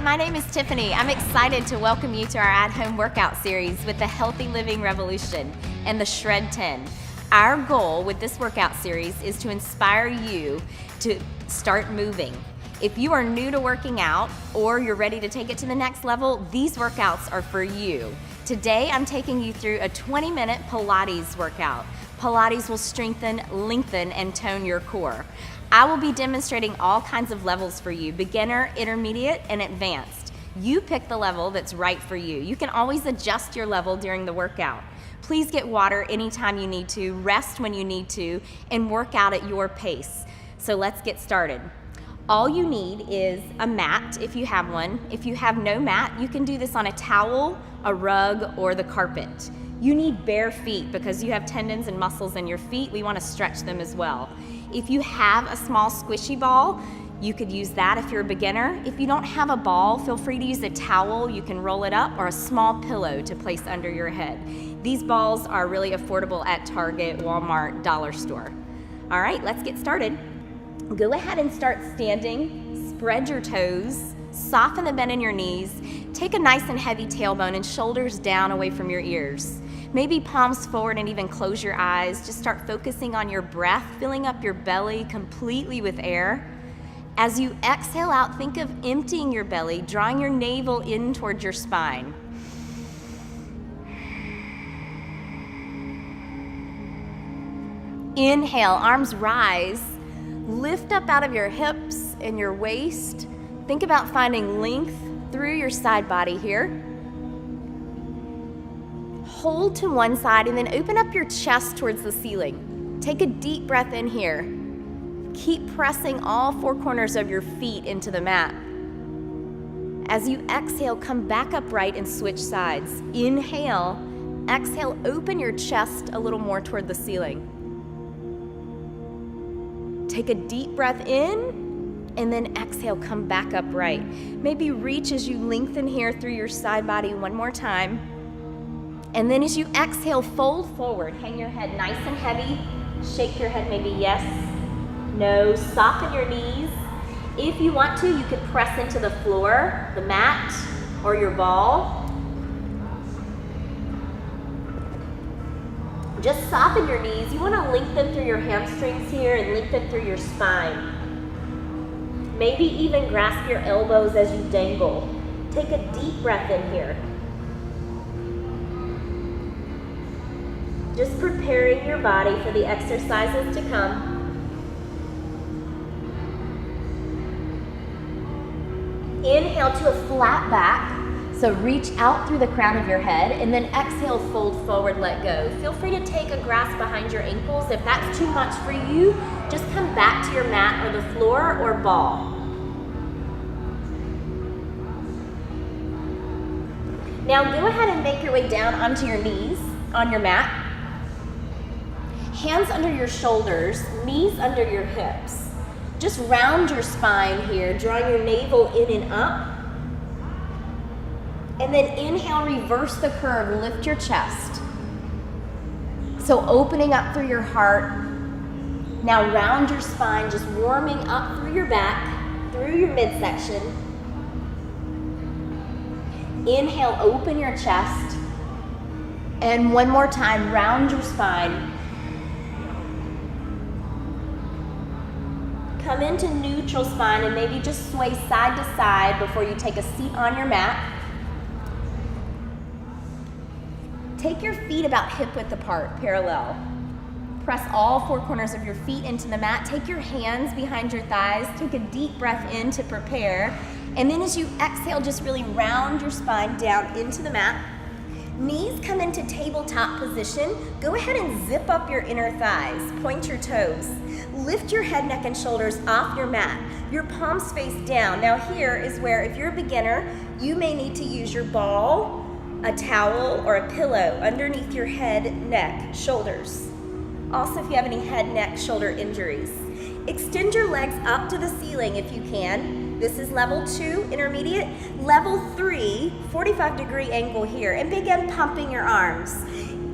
my name is Tiffany. I'm excited to welcome you to our at-home workout series with the Healthy Living Revolution and the Shred 10. Our goal with this workout series is to inspire you to start moving. If you are new to working out or you're ready to take it to the next level, these workouts are for you. Today, I'm taking you through a 20-minute Pilates workout. Pilates will strengthen, lengthen, and tone your core. I will be demonstrating all kinds of levels for you, beginner, intermediate, and advanced. You pick the level that's right for you. You can always adjust your level during the workout. Please get water anytime you need to, rest when you need to, and work out at your pace. So let's get started. All you need is a mat if you have one. If you have no mat, you can do this on a towel, a rug, or the carpet. You need bare feet because you have tendons and muscles in your feet. We want to stretch them as well. If you have a small squishy ball, you could use that if you're a beginner. If you don't have a ball, feel free to use a towel. You can roll it up, or a small pillow to place under your head. These balls are really affordable at Target, Walmart, dollar store. All right, let's get started. Go ahead and start standing. Spread your toes. Soften the bend in your knees. Take a nice and heavy tailbone and shoulders down away from your ears. Maybe palms forward and even close your eyes. Just start focusing on your breath, filling up your belly completely with air. As you exhale out, think of emptying your belly, drawing your navel in towards your spine. Inhale, arms rise. Lift up out of your hips and your waist. Think about finding length through your side body here. Hold to one side and then open up your chest towards the ceiling. Take a deep breath in here. Keep pressing all four corners of your feet into the mat. As you exhale, come back upright and switch sides. Inhale, exhale, open your chest a little more toward the ceiling. Take a deep breath in and then exhale, come back upright. Maybe reach as you lengthen here through your side body one more time. And then as you exhale, fold forward. Hang your head nice and heavy. Shake your head maybe yes, no. Soften your knees. If you want to, you could press into the floor, the mat, or your ball. Just soften your knees. You want to lengthen through your hamstrings here and lengthen through your spine. Maybe even grasp your elbows as you dangle. Take a deep breath in here. Just preparing your body for the exercises to come. Inhale to a flat back. So reach out through the crown of your head, and then exhale, fold forward, let go. Feel free to take a grasp behind your ankles. If that's too much for you, just come back to your mat or the floor or ball. Now go ahead and make your way down onto your knees on your mat. Hands under your shoulders, knees under your hips. Just round your spine here, drawing your navel in and up. And then inhale, reverse the curve, lift your chest. So opening up through your heart. Now round your spine, just warming up through your back, through your midsection. Inhale, open your chest. And one more time, round your spine. Come into neutral spine and maybe just sway side to side before you take a seat on your mat. Take your feet about hip width apart, parallel. Press all four corners of your feet into the mat. Take your hands behind your thighs. Take a deep breath in to prepare. And then as you exhale, just really round your spine down into the mat. Knees come into tabletop position. Go ahead and zip up your inner thighs. Point your toes. Lift your head, neck, and shoulders off your mat. Your palms face down. Now here is where, if you're a beginner, you may need to use your ball, a towel, or a pillow underneath your head, neck, shoulders. Also, if you have any head, neck, shoulder injuries. Extend your legs up to the ceiling if you can. This is level 2, intermediate. Level 3, 45-degree angle here, and begin pumping your arms.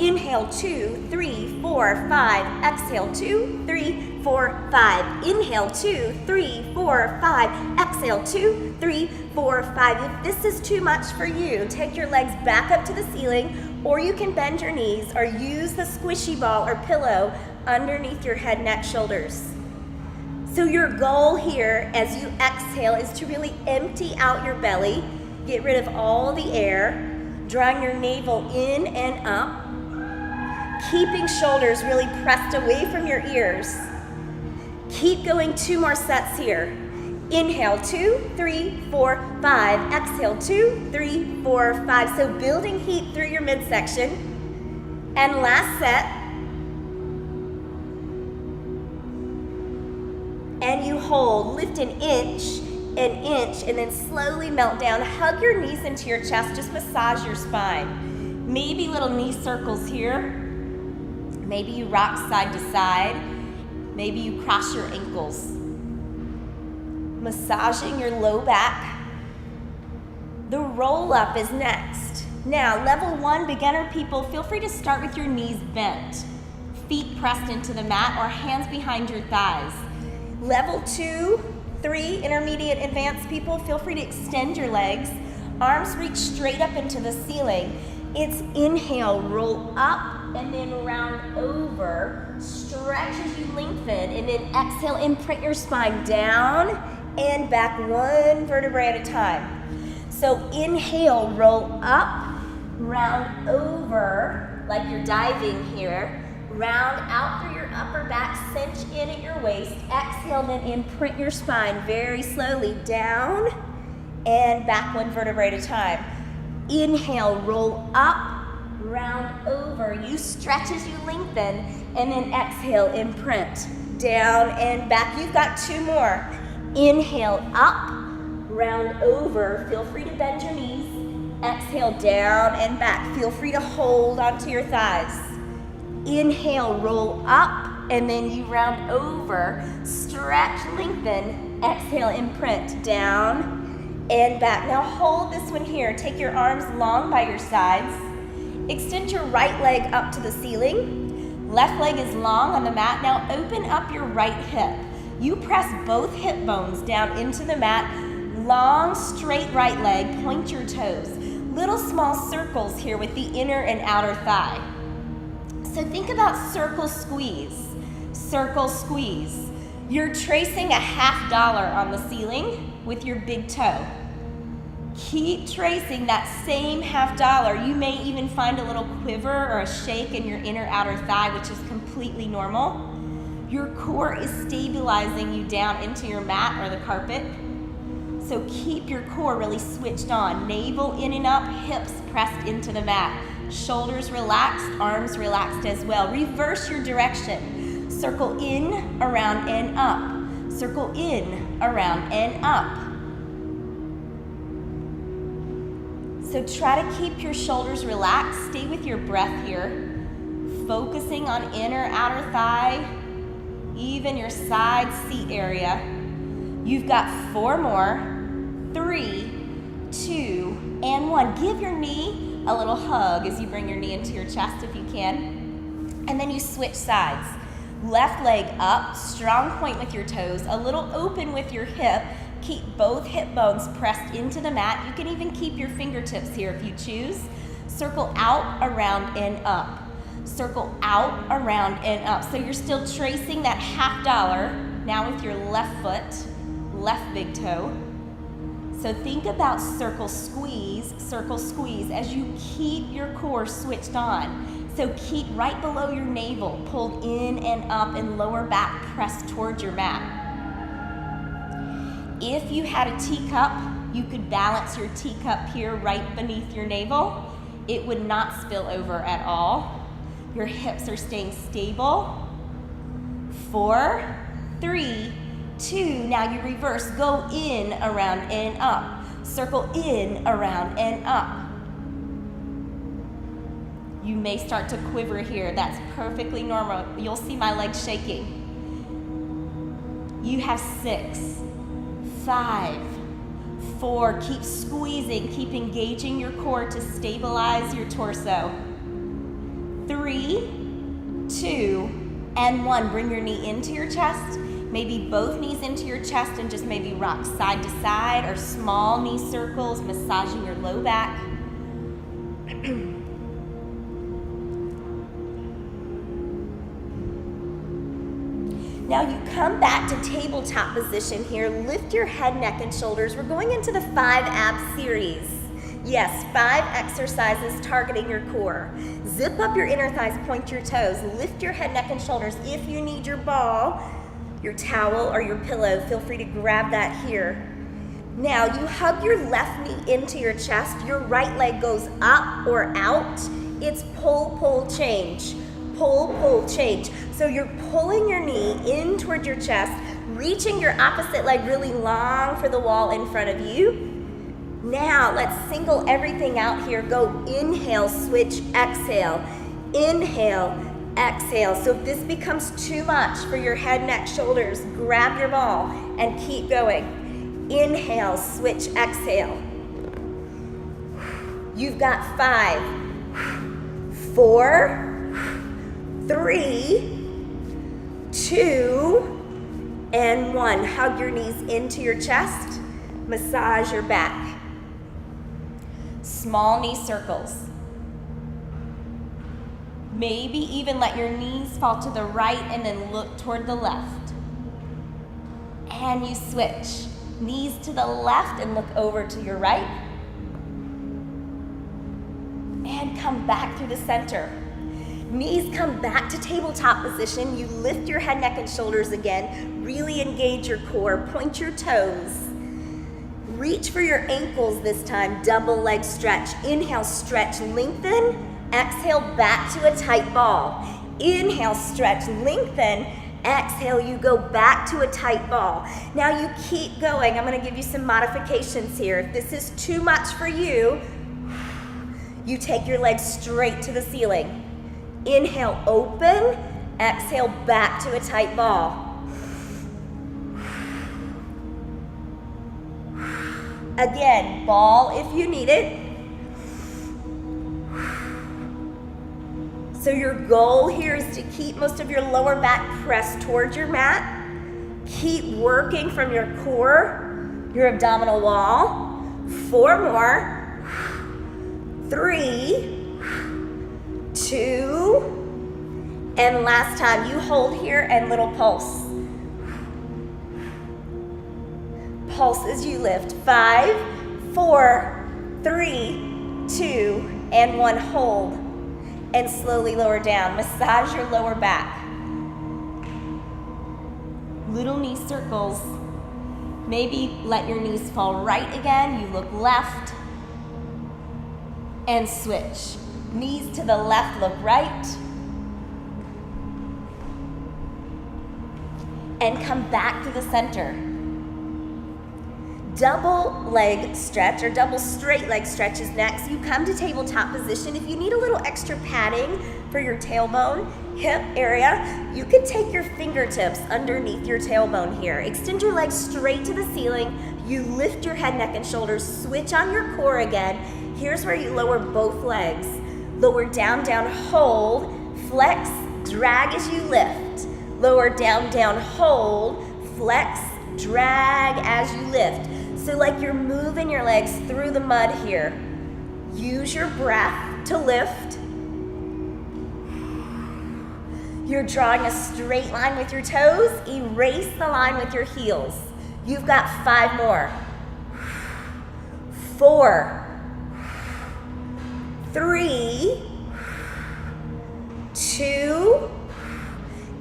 Inhale, 2, 3, 4, 5. Exhale, 2, 3, 4, 5. Inhale, 2, 3, 4, 5. Exhale, 2, 3, 4, 5. If this is too much for you, take your legs back up to the ceiling, or you can bend your knees or use the squishy ball or pillow underneath your head, neck, shoulders. So your goal here as you exhale is to really empty out your belly, get rid of all the air, drawing your navel in and up, keeping shoulders really pressed away from your ears. Keep going, 2 more sets here. Inhale, 2, 3, 4, 5. Exhale, 2, 3, 4, 5. So building heat through your midsection. And last set. And you hold, lift an inch, and then slowly melt down. Hug your knees into your chest, just massage your spine. Maybe little knee circles here. Maybe you rock side to side. Maybe you cross your ankles. Massaging your low back. The roll up is next. Now, level 1, beginner people, feel free to start with your knees bent, feet pressed into the mat or hands behind your thighs. Level 2, 3, intermediate, advanced people, feel free to extend your legs. Arms reach straight up into the ceiling. It's inhale, roll up, and then round over. Stretch as you lengthen, and then exhale, imprint your spine down and back 1 vertebrae at a time. So inhale, roll up, round over, like you're diving here. Round out through your upper back, cinch in at your waist. Exhale, then imprint your spine very slowly down and back 1 vertebrae at a time. Inhale, roll up, round over. You stretch as you lengthen, and then exhale, imprint down and back. You've got 2 more. Inhale, up, round over. Feel free to bend your knees. Exhale, down and back. Feel free to hold onto your thighs. Inhale, roll up, and then you round over, stretch, lengthen, exhale, imprint, down and back. Now hold this one here. Take your arms long by your sides. Extend your right leg up to the ceiling. Left leg is long on the mat. Now open up your right hip. You press both hip bones down into the mat. Long, straight right leg, point your toes. Little small circles here with the inner and outer thigh. So think about circle squeeze, circle squeeze. You're tracing a $50 on the ceiling with your big toe. Keep tracing that same $50. You may even find a little quiver or a shake in your inner outer thigh, which is completely normal. Your core is stabilizing you down into your mat or the carpet. So keep your core really switched on. Navel in and up, hips pressed into the mat. Shoulders relaxed, arms relaxed as well. Reverse your direction. Circle in, around, and up. Circle in, around, and up. So try to keep your shoulders relaxed. Stay with your breath here. Focusing on inner, outer thigh, even your side seat area. You've got 4 more. 3, 2, and 1. Give your knee a little hug as you bring your knee into your chest if you can. And then you switch sides. Left leg up, strong point with your toes, a little open with your hip. Keep both hip bones pressed into the mat. You can even keep your fingertips here if you choose. Circle out, around, and up. Circle out, around, and up. So you're still tracing that $50 now with your left foot, left big toe. So think about circle squeeze as you keep your core switched on. So keep right below your navel, pulled in and up, and lower back pressed towards your mat. If you had a teacup, you could balance your teacup here right beneath your navel. It would not spill over at all. Your hips are staying stable. 4, 3, 2, now you reverse, go in, around, and up. Circle in, around, and up. You may start to quiver here. That's perfectly normal. You'll see my legs shaking. You have 6, 5, 4. Keep squeezing, keep engaging your core to stabilize your torso. 3, 2, and 1. Bring your knee into your chest. Maybe both knees into your chest and just maybe rock side to side, or small knee circles, massaging your low back. Now you come back to tabletop position here. Lift your head, neck, and shoulders. We're going into the 5 ab series. Yes, 5 exercises targeting your core. Zip up your inner thighs, point your toes. Lift your head, neck, and shoulders. If you need your ball, your towel, or your pillow, feel free to grab that here. Now you hug your left knee into your chest. Your right leg goes up or out. It's pull, pull, change. Pull, pull, change. So you're pulling your knee in toward your chest, reaching your opposite leg really long for the wall in front of you. Now let's single everything out here. Go inhale, switch, exhale. Inhale, exhale. So if this becomes too much for your head, neck, shoulders, grab your ball and keep going. Inhale, switch, exhale. You've got 5, 4, 3, 2, and 1. Hug your knees into your chest. Massage your back. Small knee circles. Maybe even let your knees fall to the right and then look toward the left. And you switch. Knees to the left and look over to your right. And come back through the center. Knees come back to tabletop position. You lift your head, neck, and shoulders again. Really engage your core. Point your toes. Reach for your ankles this time. Double leg stretch. Inhale, stretch, lengthen. Exhale, back to a tight ball. Inhale, stretch, lengthen. Exhale, you go back to a tight ball. Now you keep going. I'm going to give you some modifications here. If this is too much for you, you take your legs straight to the ceiling. Inhale, open. Exhale, back to a tight ball. Again, ball if you need it. So your goal here is to keep most of your lower back pressed towards your mat. Keep working from your core, your abdominal wall. 4 more. 3, 2, and last time. You hold here and little pulse. Pulse as you lift. 5, 4, 3, 2, and 1. Hold. And slowly lower down. Massage your lower back. Little knee circles. Maybe let your knees fall right again. You look left and switch. Knees to the left, look right. And come back to the center. Double leg stretch or double straight leg stretch is next. You come to tabletop position. If you need a little extra padding for your tailbone, hip area, you can take your fingertips underneath your tailbone here. Extend your legs straight to the ceiling. You lift your head, neck, and shoulders. Switch on your core again. Here's where you lower both legs. Lower, down, down, hold. Flex, drag as you lift. Lower, down, down, hold. Flex, drag as you lift. So like you're moving your legs through the mud here. Use your breath to lift. You're drawing a straight line with your toes. Erase the line with your heels. You've got 5 more. 4, 3, 2.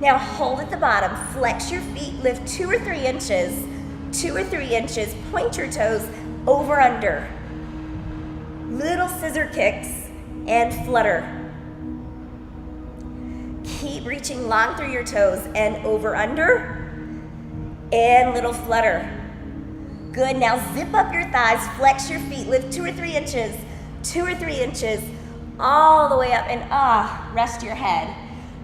Now hold at the bottom. Flex your feet. Lift 2 or 3 inches. 2 or 3 inches. Point your toes over under. Little scissor kicks and flutter. Keep reaching long through your toes and over under and little flutter. Good. Now zip up your thighs. Flex your feet. Lift 2 or 3 inches. 2 or 3 inches all the way up and rest your head.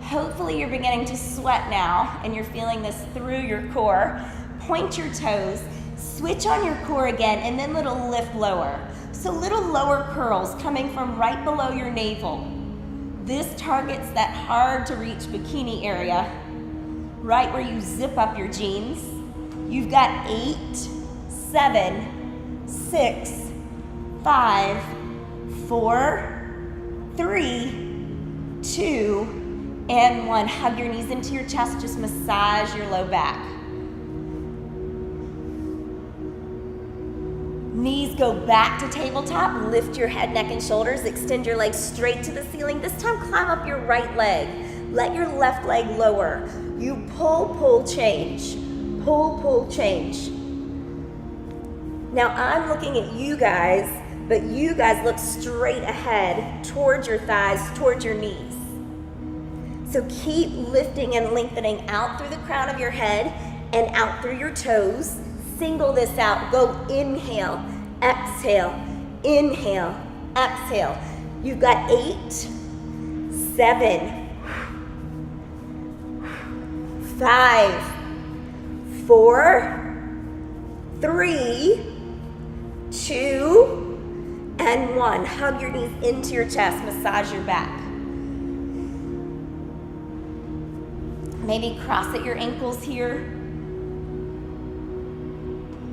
Hopefully you're beginning to sweat now and you're feeling this through your core. Point your toes, switch on your core again, and then little lift lower. So little lower curls coming from right below your navel. This targets that hard to reach bikini area, right where you zip up your jeans. You've got 8, 7, 6, 5, 4, 3, 2, and 1. Hug your knees into your chest, just massage your low back. Knees go back to tabletop, lift your head, neck, and shoulders, extend your legs straight to the ceiling. This time, climb up your right leg. Let your left leg lower. You pull, pull, change. Pull, pull, change. Now, I'm looking at you guys, but you guys look straight ahead towards your thighs, towards your knees. So keep lifting and lengthening out through the crown of your head and out through your toes. Single this out. Go inhale, exhale, inhale, exhale. You've got 8, 7, 5, 4, 3, 2, and 1. Hug your knees into your chest. Massage your back. Maybe cross at your ankles here.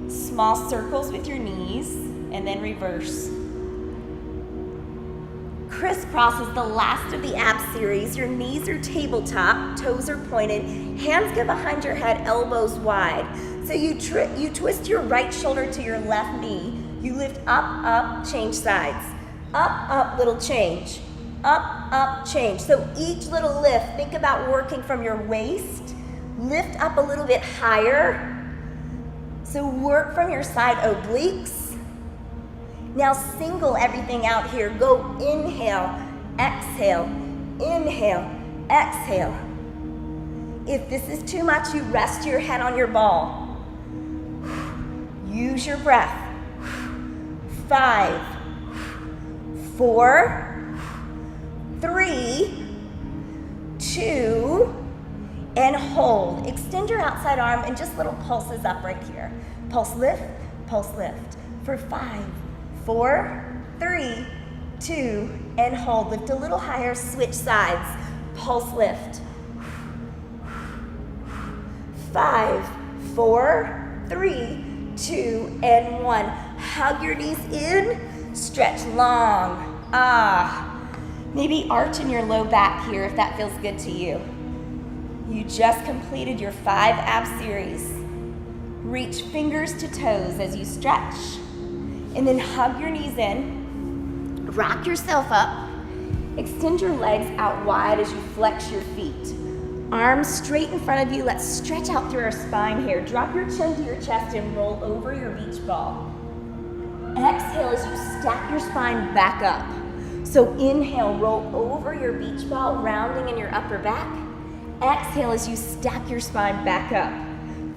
Small circles with your knees, and then reverse. Crisscross is the last of the ab series. Your knees are tabletop, toes are pointed, hands go behind your head, elbows wide. So you twist your right shoulder to your left knee. You lift up, up, change sides. Up, up, little change. Up, up, change. So each little lift, think about working from your waist. Lift up a little bit higher. So work from your side obliques. Now single everything out here. Go inhale, exhale, inhale, exhale. If this is too much, you rest your head on your ball. Use your breath. 5, 4, 3, 2, and hold. Extend your outside arm and just little pulses up right here. Pulse lift, for 5, 4, 3, 2, and hold. Lift a little higher, switch sides. Pulse lift. 5, 4, 3, 2, and 1. Hug your knees in, stretch long. Maybe arch in your low back here if that feels good to you. You just completed your 5 ab series. Reach fingers to toes as you stretch, and then hug your knees in, rock yourself up, extend your legs out wide as you flex your feet. Arms straight in front of you. Let's stretch out through our spine here. Drop your chin to your chest and roll over your beach ball. Exhale as you stack your spine back up. So inhale, roll over your beach ball, rounding in your upper back. Exhale as you stack your spine back up.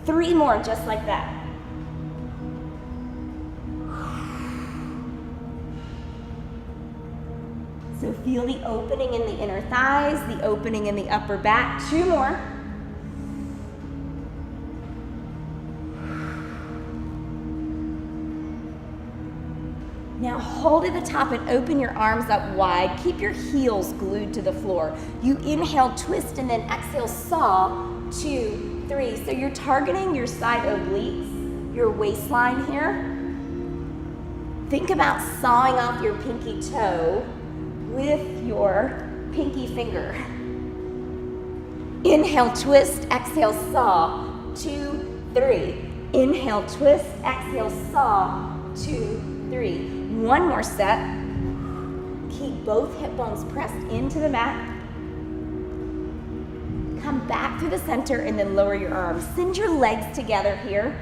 3 more, just like that. So feel the opening in the inner thighs, the opening in the upper back. 2 more. Now hold at the top and open your arms up wide. Keep your heels glued to the floor. You inhale, twist, and then exhale, saw. 2, 3. So you're targeting your side obliques, your waistline here. Think about sawing off your pinky toe with your pinky finger. Inhale, twist, exhale, saw. 2, 3. Inhale, twist, exhale, saw. 2, 3. 1 more set. Keep both hip bones pressed into the mat. Come back through the center and then lower your arms. Send your legs together here.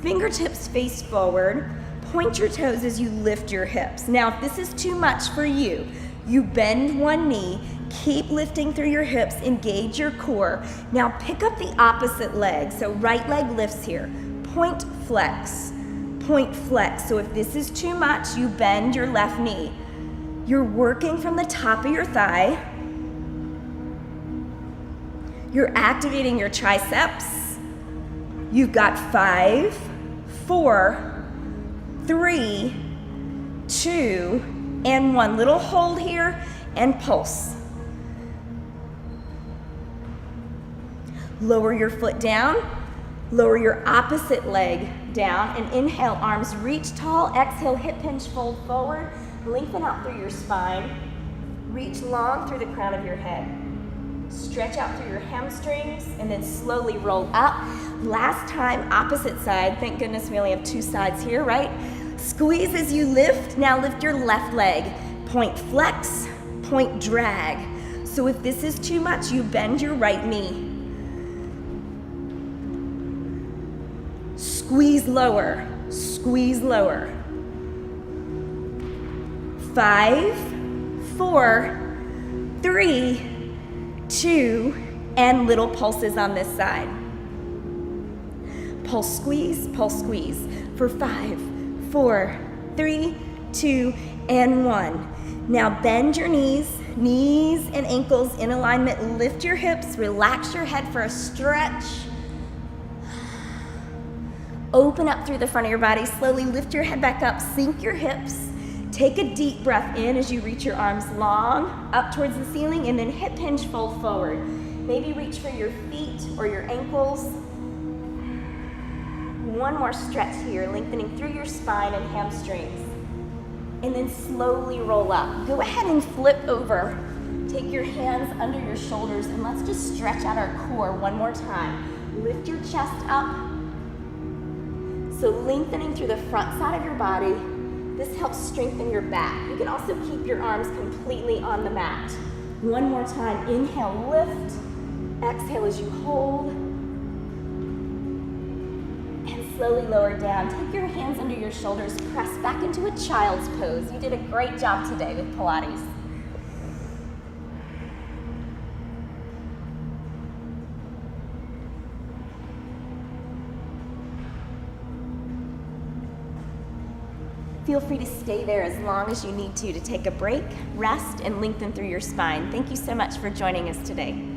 Fingertips face forward. Point your toes as you lift your hips. Now, if this is too much for you, you bend one knee, keep lifting through your hips, engage your core. Now pick up the opposite leg. So right leg lifts here. Point, flex. Point, flex. So if this is too much, you bend your left knee. You're working from the top of your thigh. You're activating your triceps. You've got 5, 4, 3, 2, and 1. Little hold here and pulse. Lower your foot down, lower your opposite leg down, and inhale, arms reach tall. Exhale, hip hinge, fold forward. Lengthen out through your spine. Reach long through the crown of your head. Stretch out through your hamstrings, and then slowly roll up. Last time, opposite side. Thank goodness we only have two sides here, right? Squeeze as you lift. Now lift your left leg. Point flex, point drag. So if this is too much, you bend your right knee. Squeeze lower, squeeze lower. 5, 4, 3, 2, and little pulses on this side. Pulse squeeze for 5, 4, 3, 2, and 1. Now bend your knees and ankles in alignment. Lift your hips, relax your head for a stretch. Open up through the front of your body. Slowly lift your head back up, sink your hips. Take a deep breath in as you reach your arms long up towards the ceiling, and then hip hinge, fold forward. Maybe reach for your feet or your ankles. One more stretch here, lengthening through your spine and hamstrings. And then slowly roll up. Go ahead and flip over. Take your hands under your shoulders, and let's just stretch out our core one more time. Lift your chest up. So lengthening through the front side of your body. This helps strengthen your back. You can also keep your arms completely on the mat. One more time. Inhale, lift. Exhale as you hold. And slowly lower down. Take your hands under your shoulders. Press back into a child's pose. You did a great job today with Pilates. Feel free to stay there as long as you need to take a break, rest, and lengthen through your spine. Thank you so much for joining us today.